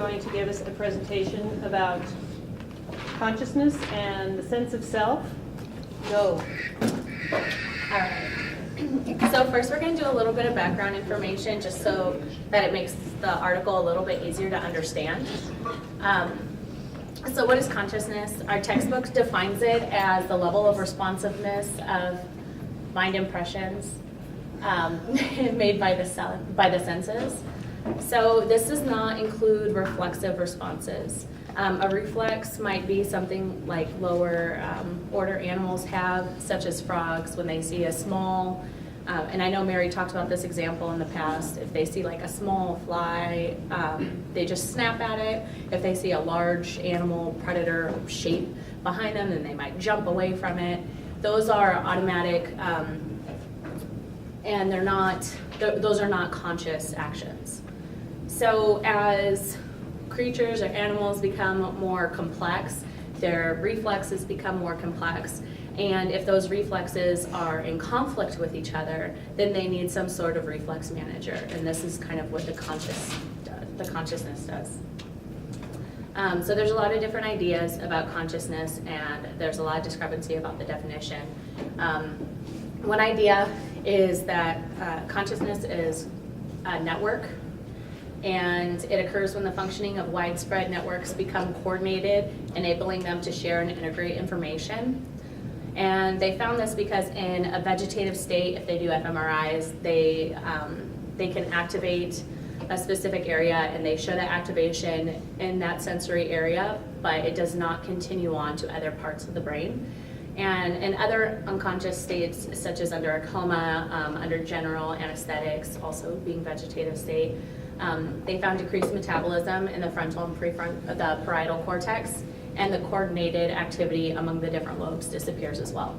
going to give us a presentation about consciousness and the sense of self. Go. All right. So first we're going to do a little bit of background information just so that it makes the article a little bit easier to understand. So what is consciousness? Our textbook defines it as the level of responsiveness of mind impressions made by the senses. So this does not include reflexive responses. A reflex might be something like lower order animals have, such as frogs, when they see a small, and I know Mary talked about this example in the past, if they see like a small fly, they just snap at it. If they see a large animal predator shape behind them, then they might jump away from it. Those are automatic, and those are not conscious actions. So as creatures or animals become more complex, their reflexes become more complex, and if those reflexes are in conflict with each other, then they need some sort of reflex manager, and this is kind of what the consciousness does. So there's a lot of different ideas about consciousness, and there's a lot of discrepancy about the definition. One idea is that consciousness is a network, and it occurs when the functioning of widespread networks become coordinated, enabling them to share and integrate information. And they found this because in a vegetative state, if they do fMRIs, they can activate a specific area, and they show that activation in that sensory area, but it does not continue on to other parts of the brain. And in other unconscious states, such as under a coma, under general anesthetics, also being vegetative state, they found decreased metabolism in the frontal and the parietal cortex, and the coordinated activity among the different lobes disappears as well.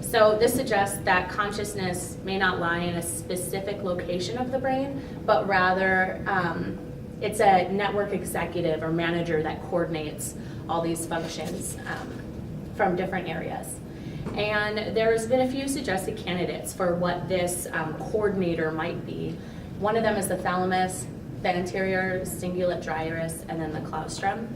So this suggests that consciousness may not lie in a specific location of the brain, but rather it's a network executive or manager that coordinates all these functions from different areas. And there's been a few suggested candidates for what this coordinator might be. One of them is the thalamus, the anterior cingulate gyrus, and then the claustrum.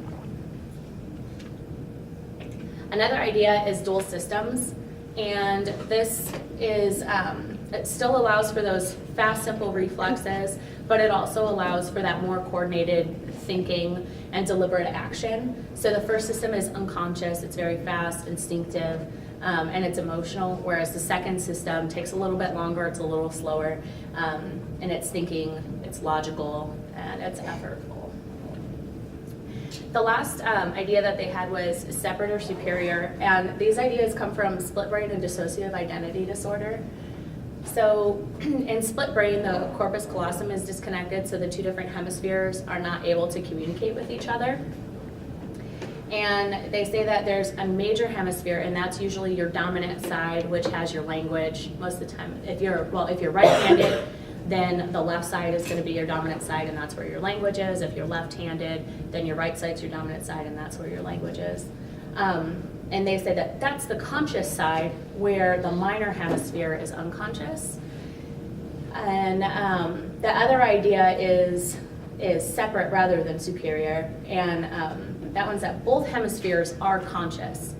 Another idea is dual systems, and this is, it still allows for those fast, simple reflexes, but it also allows for that more coordinated thinking and deliberate action. So the first system is unconscious, it's very fast, instinctive, and it's emotional, whereas the second system takes a little bit longer, it's a little slower, and it's thinking, it's logical, and it's effortful. The last idea that they had was separate or superior, and these ideas come from split brain and dissociative identity disorder. So in split brain, the corpus callosum is disconnected, so the two different hemispheres are not able to communicate with each other. And they say that there's a major hemisphere, and that's usually your dominant side, which has your language most of the time. If you're right-handed, then the left side is going to be your dominant side, and that's where your language is. If you're left-handed, then your right side's your dominant side, and that's where your language is. And they say that that's the conscious side, where the minor hemisphere is unconscious. And the other idea is separate rather than superior, and that one's that both hemispheres are conscious,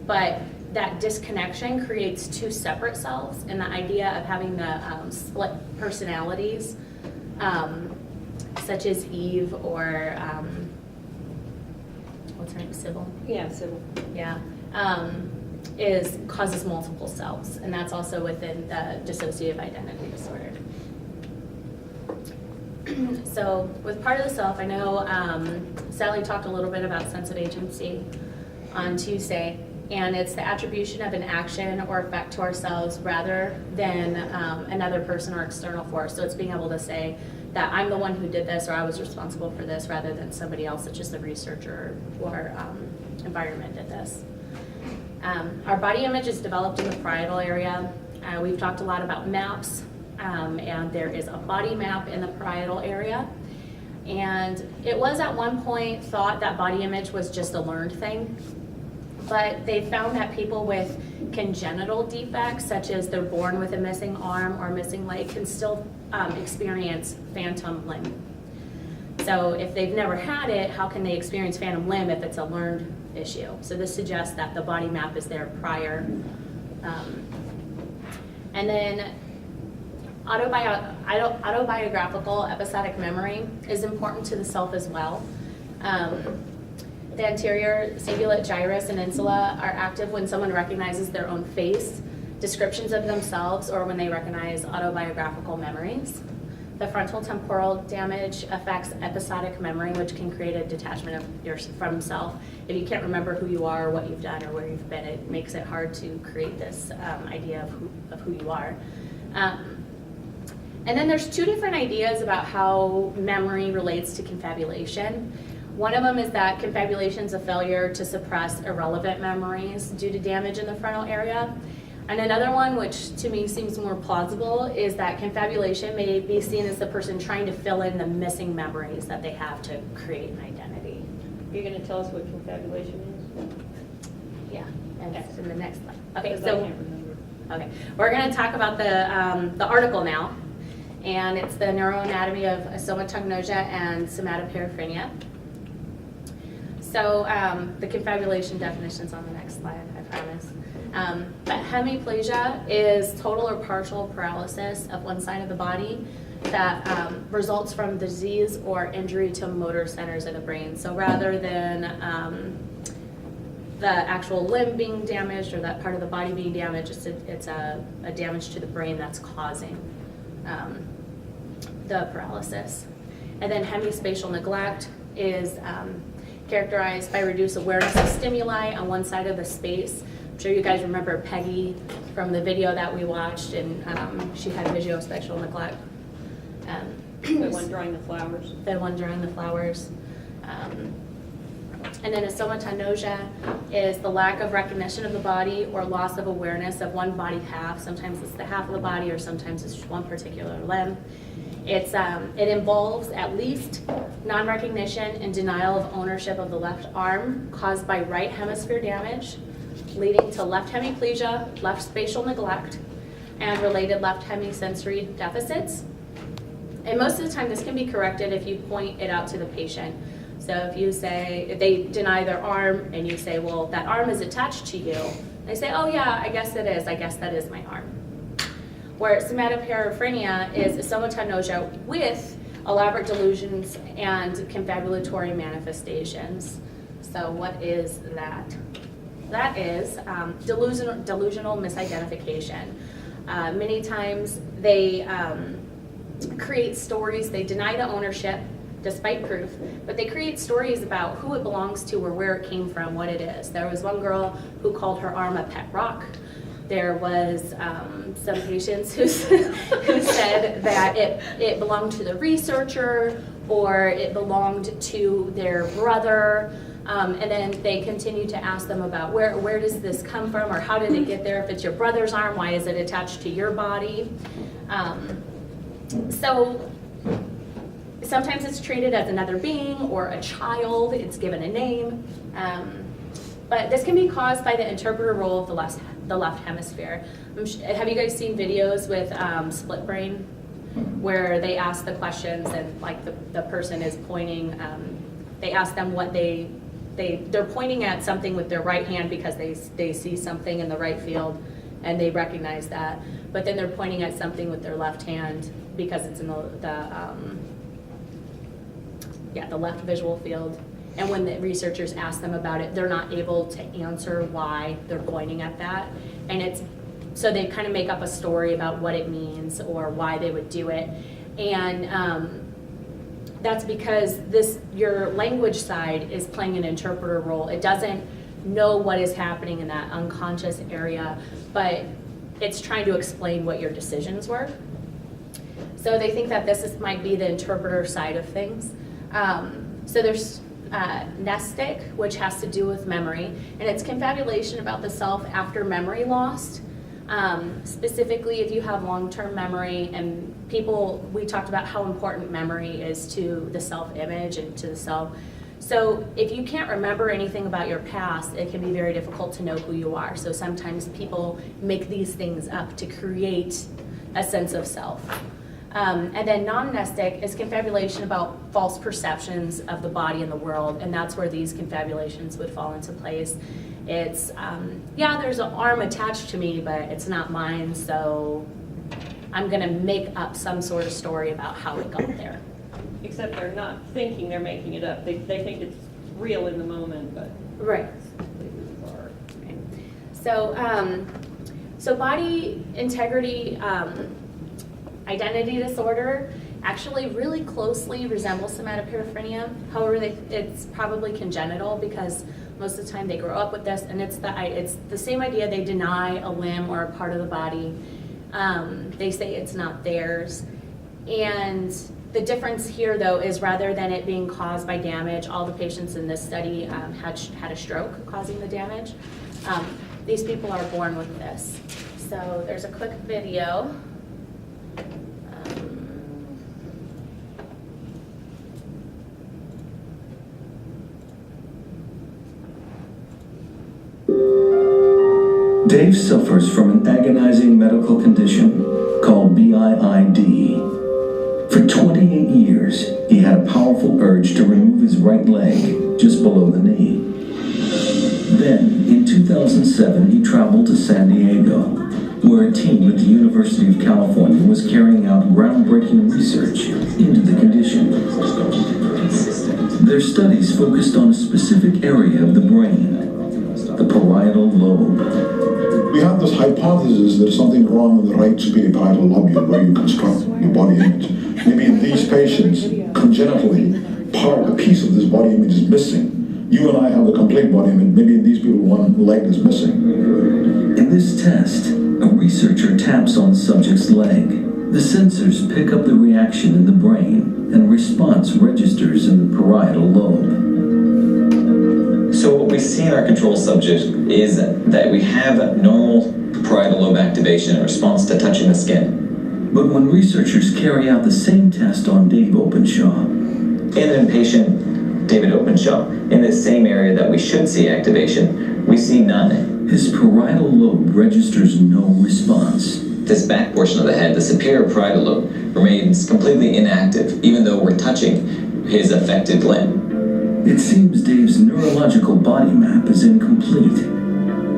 but that disconnection creates two separate selves, and the idea of having the split personalities, such as Eve or what's her name, Sybil? Yeah, Sybil. Yeah, causes multiple selves, and that's also within the dissociative identity disorder. So with part of the self, I know Sally talked a little bit about sense of agency on Tuesday, and it's the attribution of an action or effect to ourselves rather than another person or external force. So it's being able to say that I'm the one who did this, or I was responsible for this, rather than somebody else, such as the researcher or environment did this. Our body image is developed in the parietal area. We've talked a lot about maps, and there is a body map in the parietal area. And it was at one point thought that body image was just a learned thing, but they found that people with congenital defects, such as they're born with a missing arm or missing leg, can still experience phantom limb. So if they've never had it, how can they experience phantom limb if it's a learned issue? So this suggests that the body map is there prior. And then autobiographical episodic memory is important to the self as well. The anterior cingulate gyrus and insula are active when someone recognizes their own face, descriptions of themselves, or when they recognize autobiographical memories. The frontal temporal damage affects episodic memory, which can create a detachment from self. If you can't remember who you are, or what you've done, or where you've been, it makes it hard to create this idea of who you are. And then there's two different ideas about how memory relates to confabulation. One of them is that confabulation is a failure to suppress irrelevant memories due to damage in the frontal area. And another one, which to me seems more plausible, is that confabulation may be seen as the person trying to fill in the missing memories that they have to create an identity. You're going to tell us what confabulation is? Yeah, and that's in the next slide. Okay, Because I so can't remember. okay, we're going to talk about the article now, and it's the neuroanatomy of somatognosia and somatoperiphrynia. So the confabulation definition's on the next slide, I promise. But hemiplasia is total or partial paralysis of one side of the body that results from disease or injury to motor centers of the brain. So rather than the actual limb being damaged or that part of the body being damaged, it's a damage to the brain that's causing the paralysis. And then hemispatial neglect is characterized by reduced awareness of stimuli on one side of the space. I'm sure you guys remember Peggy from the video that we watched, and she had visuospatial neglect. The one drawing the flowers. The one drawing the flowers. And then a somatognosia is the lack of recognition of the body or loss of awareness of one body half. Sometimes it's the half of the body, or sometimes it's just one particular limb. It involves at least non-recognition and denial of ownership of the left arm caused by right hemisphere damage, leading to left hemiplegia, left spatial neglect, and related left hemisensory deficits. And most of the time this can be corrected if you point it out to the patient. So if they deny their arm and you say, well, that arm is attached to you, they say, oh yeah, I guess it is. I guess that is my arm. Where somatoperiphrynia is a somatognosia with elaborate delusions and confabulatory manifestations. So what is that? That is delusional misidentification. Many times they create stories, they deny the ownership despite proof, but they create stories about who it belongs to or where it came from, what it is. There was one girl who called her arm a pet rock. There was some patients who said that it belonged to the researcher or it belonged to their brother. And then they continue to ask them about where does this come from, or how did it get there? If it's your brother's arm, why is it attached to your body? So sometimes it's treated as another being or a child. It's given a name. But this can be caused by the interpreter role of the left hemisphere. Have you guys seen videos with split brain where they ask the questions and like the person is pointing, they ask them what they're pointing at something with their right hand because they see something in the right field and they recognize that, but then they're pointing at something with their left hand because it's in the left visual field. And when the researchers ask them about it, they're not able to answer why they're pointing at that. And so they kind of make up a story about what it means or why they would do it. And that's because your language side is playing an interpreter role. It doesn't know what is happening in that unconscious area, but it's trying to explain what your decisions were. So they think that this might be the interpreter side of things. So there's nestic, which has to do with memory, and it's confabulation about the self after memory lost. Specifically, if you have long-term memory, and we talked about how important memory is to the self-image and to the self. So if you can't remember anything about your past, it can be very difficult to know who you are. So sometimes people make these things up to create a sense of self. And then non-mnestic is confabulation about false perceptions of the body and the world, and that's where these confabulations would fall into place. It's, yeah, there's an arm attached to me, but it's not mine, so I'm gonna make up some sort of story about how it got there. Except they're not thinking they're making it up. They think it's real in the moment, but Right. it's completely bizarre. So, so body integrity identity disorder actually really closely resembles somatoparaphrenia. However, it's probably congenital because most of the time they grow up with this, and it's the same idea. They deny a limb or a part of the body. They say it's not theirs. And the difference here, though, is rather than it being caused by damage, all the patients in this study had a stroke causing the damage. These people are born with this. So there's a quick video. Dave suffers from an agonizing medical condition called BIID. For 28 years, he had a powerful urge to remove his right leg just below the knee. Then, in 2007, he traveled to San Diego, where a team at the University of California was carrying out groundbreaking research into the condition. Their studies focused on a specific area of the brain, the parietal lobe. We have this hypothesis there's something wrong with the right superior parietal lobule where you construct your body image. Maybe in these patients, congenitally, a piece of this body image is missing. You and I have the complete body image. Maybe in these people, one leg is missing. In this test, a researcher taps on the subject's leg. The sensors pick up the reaction in the brain, and a response registers in the parietal lobe. So what we see in our control subject is that we have normal parietal lobe activation in response to touching the skin. But when researchers carry out the same test on Dave Openshaw, In an inpatient, David Openshaw, in the same area that we should see activation, we see none. his parietal lobe registers no response. This back portion of the head, the superior parietal lobe, remains completely inactive, even though we're touching his affected limb. It seems Dave's neurological body map is incomplete.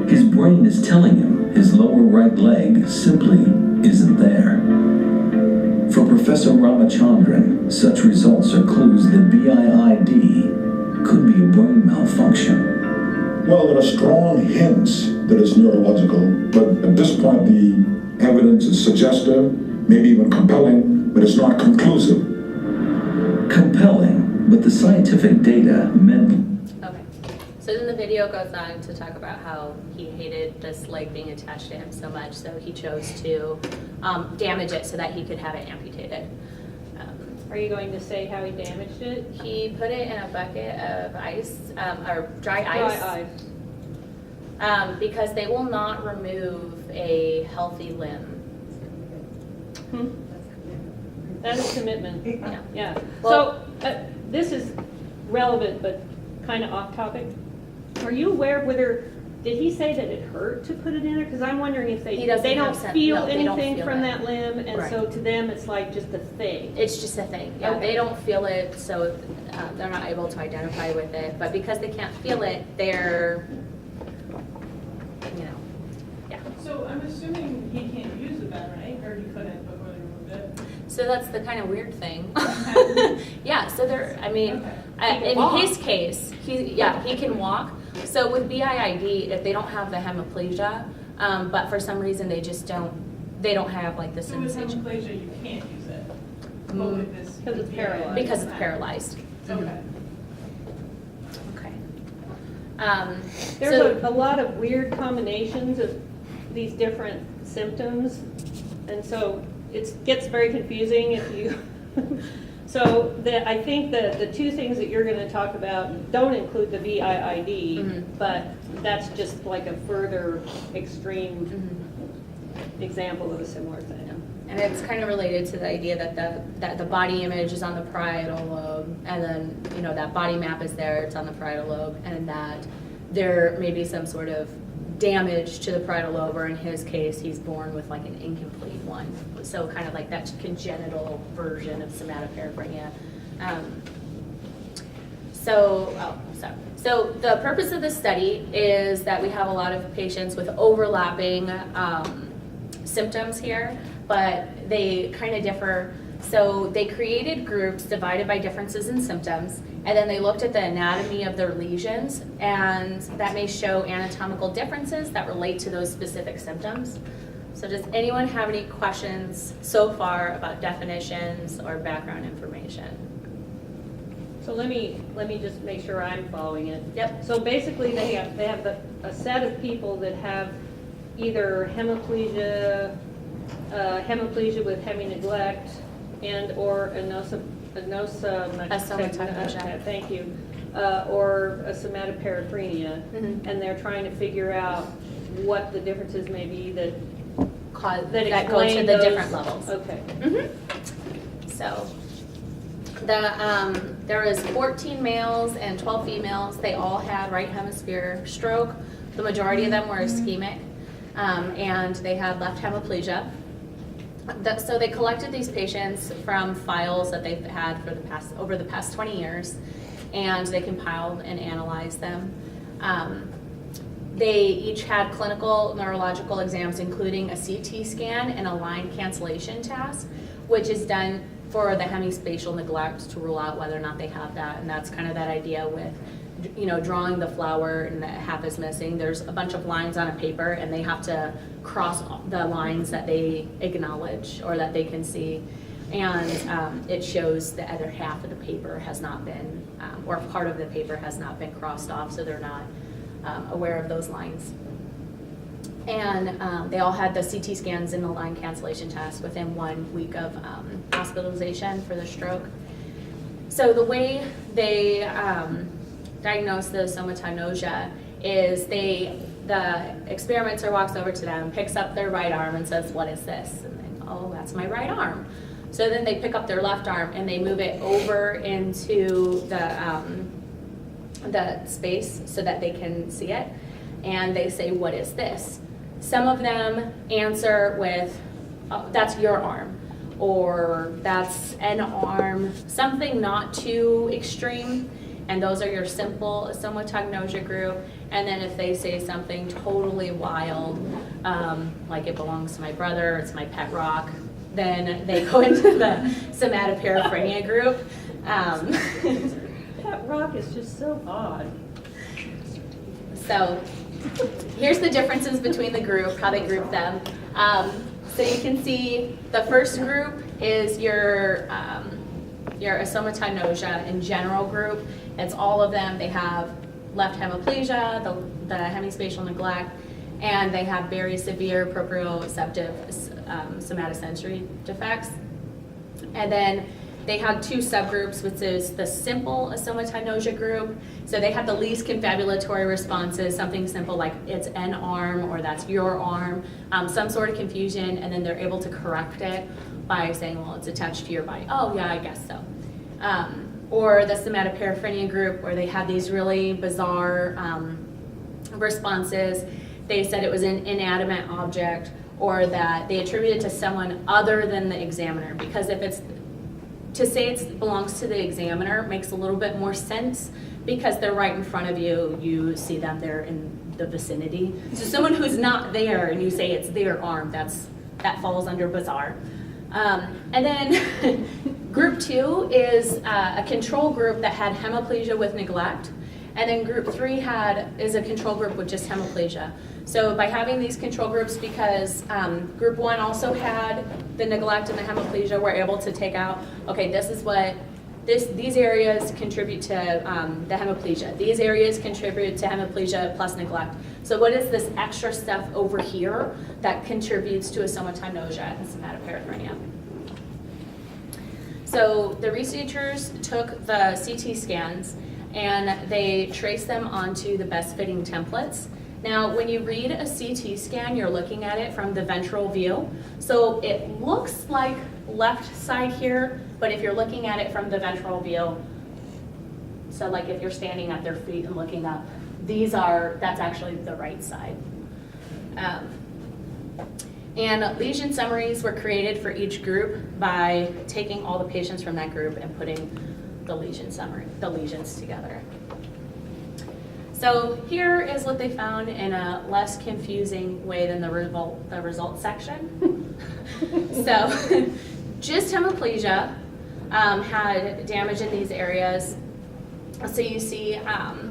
His brain is telling him his lower right leg simply isn't there. For Professor Ramachandran, such results are clues that BIID could be a brain malfunction. Well, there are strong hints that it's neurological, but at this point the evidence is suggestive, maybe even compelling, but it's not conclusive. Compelling, but the scientific data meant Okay. So then the video goes on to talk about how he hated this leg being attached to him so much, so he chose to damage it so that he could have it amputated. Are you going to say how he damaged it? He put it in a bucket of ice, or dry Dry ice, ice. because they will not remove a healthy limb. That is commitment. Yeah. Yeah. Well- So, this is relevant, but kind of off topic. Are you aware of whether, did he say that it hurt to put it in there? Because I'm wondering if He doesn't they don't have feel no, they don't anything feel from it. that limb, and Right. so to them, it's like just a thing. It's just a thing. Yeah, Okay. they don't feel it, so they're not able to identify with it. But because they can't feel it, they're, you know, yeah. So I'm assuming he can't use it then, right? Or he couldn't before they removed it? So that's the kind of weird thing. Yeah, so there, I mean, He can in walk. his case, he can walk. So with BIID, if they don't have the hemiplegia, but for some reason they just they don't have like the So with sensation. hemiplegia, you can't use it? But with this- Because it's paralyzed. Because it's paralyzed. Okay. Okay. There's So- a lot of weird combinations of these different symptoms, and so it gets very confusing if you, so I think that the two things that you're gonna talk about don't include the VIID, Mhm. but that's just like a further extreme example of a similar thing. And it's kind of related to the idea that the body image is on the parietal lobe, and then, that body map is there, it's on the parietal lobe, and that there may be some sort of damage to the parietal lobe, or in his case, he's born with like an incomplete one. So kind of like that congenital version of somatoparaphrenia. So the purpose of this study is that we have a lot of patients with overlapping symptoms here, but they kind of differ. So they created groups divided by differences in symptoms, and then they looked at the anatomy of their lesions, and that may show anatomical differences that relate to those specific symptoms. So does anyone have any questions so far about definitions or background information? So let me just make sure I'm following it. Yep. So basically, they have a set of people that have either hemiplegia with hemi-neglect, and or Asomatognosia. Thank you, or a somatoparaphrenia, and they're trying to figure out what the differences may be that That go to explain the those. different levels. Okay. So there was 14 males and 12 females. They all had right hemisphere stroke. The majority of them were ischemic, and they had left hemiplegia. So they collected these patients from files that they've had for over the past 20 years, and they compiled and analyzed them. They each had clinical neurological exams, including a CT scan and a line cancellation task, which is done for the hemispatial neglect to rule out whether or not they have that. And that's kind of that idea with, drawing the flower and the half is missing. There's a bunch of lines on a paper, and they have to cross the lines that they acknowledge or that they can see. And it shows the other half of the paper has not been, or part of the paper has not been crossed off, so they're not aware of those lines. And they all had the CT scans and the line cancellation test within 1 week of hospitalization for the stroke. So the way they diagnose the somatognosia is the experimenter walks over to them, picks up their right arm and says, "What is this?" And they, "Oh, that's my right arm." So then they pick up their left arm and they move it over into the space so that they can see it, and they say, "What is this?" Some of them answer with, "Oh, that's your arm," or "That's an arm," something not too extreme, and those are your simple somatognosia group. And then if they say something totally wild, like "It belongs to my brother," "It's my pet rock," then they go into the somatoparaphrenia group. That rock is just so odd. So here's the differences between the group, how they group them. So you can see the first group is your asomatognosia in general group. It's all of them. They have left hemiplegia, the hemispatial neglect, and they have very severe proprioceptive somatosensory defects. And then they had two subgroups, which is the simple asomatognosia group. So they have the least confabulatory responses, something simple like "It's an arm," or "That's your arm," some sort of confusion, and then they're able to correct it by saying, "Well, it's attached to your body." "Oh, yeah, I guess so." Or the somatoparaphrenia group, where they had these really bizarre responses. They said it was an inanimate object, or that they attributed it to someone other than the examiner, because if it's to say it belongs to the examiner makes a little bit more sense, because they're right in front of you, you see them, they're in the vicinity. So someone who's not there and you say it's their arm, that falls under bizarre. And then group 2 is a control group that had hemiplegia with neglect, and then group 3 is a control group with just hemiplegia. So by having these control groups, because group 1 also had the neglect and the hemiplegia, we're able to take out, okay, this is what these areas contribute to the hemiplegia. These areas contribute to hemiplegia plus neglect. So what is this extra stuff over here that contributes to a somatognosia and somatoparaphrenia? So the researchers took the CT scans and they traced them onto the best fitting templates. Now, when you read a CT scan, you're looking at it from the ventral view. So it looks like left side here, but if you're looking at it from the ventral view, so like if you're standing at their feet and looking up, that's actually the right side. And lesion summaries were created for each group by taking all the patients from that group and putting the lesions together. So here is what they found in a less confusing way than the results section. So just hemiplegia had damage in these areas. So you see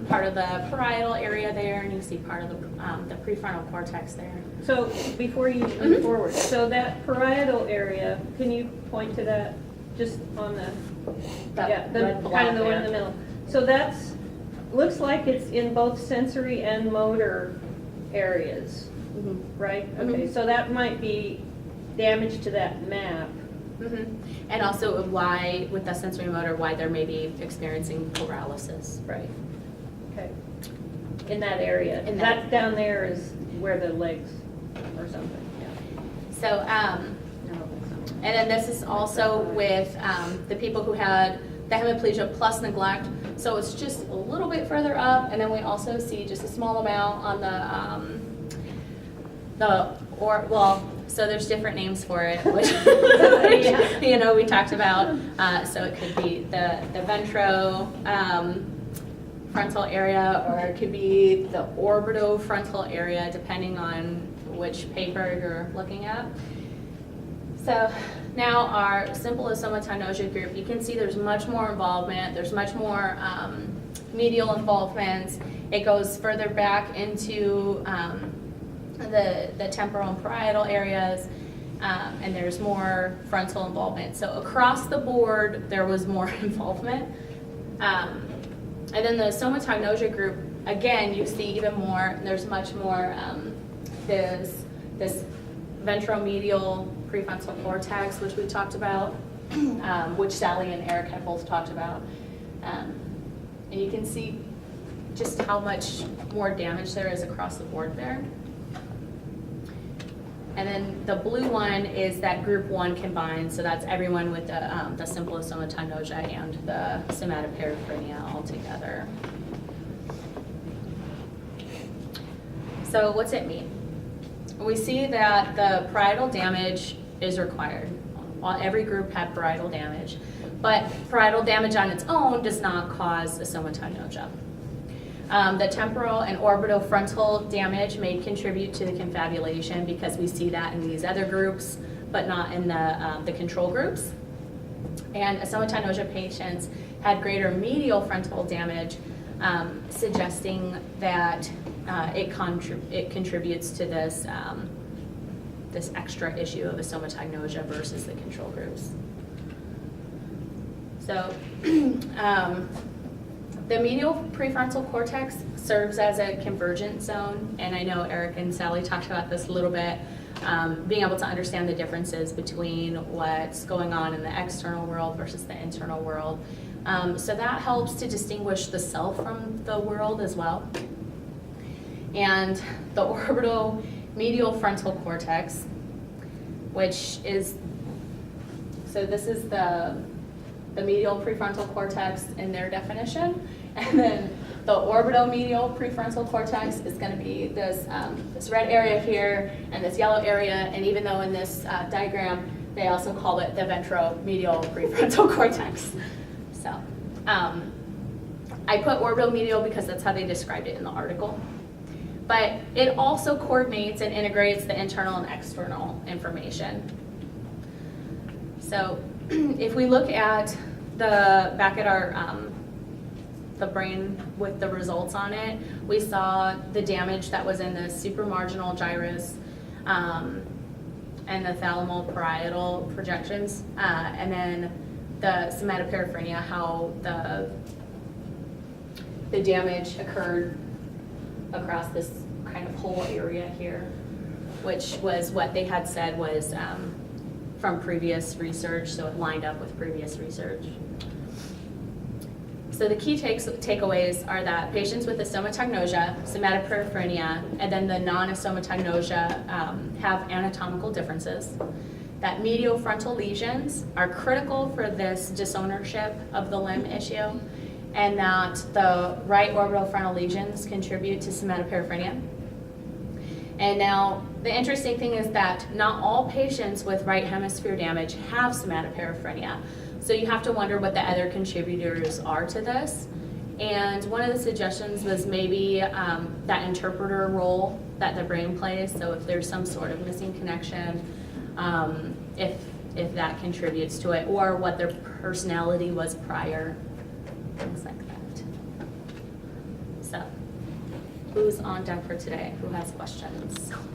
part of the parietal area there, and you see part of the prefrontal cortex there. So before you move forward, so that parietal area, can you point to that just on the red block kind of the one in the there. middle? So that's, looks like it's in both sensory and motor areas, right? Okay, so that might be damage to that map. And also why, with the sensory motor, why they're maybe experiencing paralysis. Right. Okay. In that area. In That that- down there is where the legs or something, yeah. So, and then this is also with the people who had the hemiplegia plus neglect. So it's just a little bit further up, and then we also see just a small amount on so there's different names for it, which we talked about. So it could be the ventro frontal area, or it could be the orbitofrontal area, depending on which paper you're looking at. So now our simple osteomatonosia group, you can see there's much more involvement, there's much more medial involvement. It goes further back into the temporal and parietal areas, and there's more frontal involvement. So across the board, there was more involvement. And then the osteomatonosia group, again, you see even more, there's much more, this ventromedial prefrontal cortex, which we talked about, which Sally and Eric had both talked about. And you can see just how much more damage there is across the board there. And then the blue one is that group 1 combined, so that's everyone with the simple osteomatonosia and the somatoparaphernia all together. So what's it mean? We see that the parietal damage is required. Every group had parietal damage, but parietal damage on its own does not cause osteomatonosia. The temporal and orbitofrontal damage may contribute to the confabulation because we see that in these other groups, but not in the control groups. And osteomatonosia patients had greater medial frontal damage, suggesting that it contributes to this this extra issue of osteomatonosia versus the control groups. So. The medial prefrontal cortex serves as a convergent zone, and I know Eric and Sally talked about this a little bit, being able to understand the differences between what's going on in the external world versus the internal world. So that helps to distinguish the self from the world as well. And the orbital medial frontal cortex, which is, so this is the medial prefrontal cortex in their definition, and then the orbitomedial prefrontal cortex is going to be this this red area here and this yellow area, and even though in this diagram they also call it the ventromedial prefrontal cortex. So I put orbitomedial because that's how they described it in the article. But it also coordinates and integrates the internal and external information. So if we look at back at our the brain with the results on it, we saw the damage that was in the supramarginal gyrus and the thalamoparietal projections, and then the somatoparaphernia, how the damage occurred across this kind of whole area here, which was what they had said was from previous research, so it lined up with previous research. So the key takeaways are that patients with osteomatonosia, somatoparaphernia, and then the non-osteomatonosia have anatomical differences, that medial frontal lesions are critical for this disownership of the limb issue, and that the right orbital frontal lesions contribute to somatoparaphernia. And now, the interesting thing is that not all patients with right hemisphere damage have somatoparaphrenia. So you have to wonder what the other contributors are to this. And one of the suggestions was maybe that interpreter role that the brain plays. So if there's some sort of missing connection, if that contributes to it, or what their personality was prior, things like that. So, who's on deck for today? Who has questions?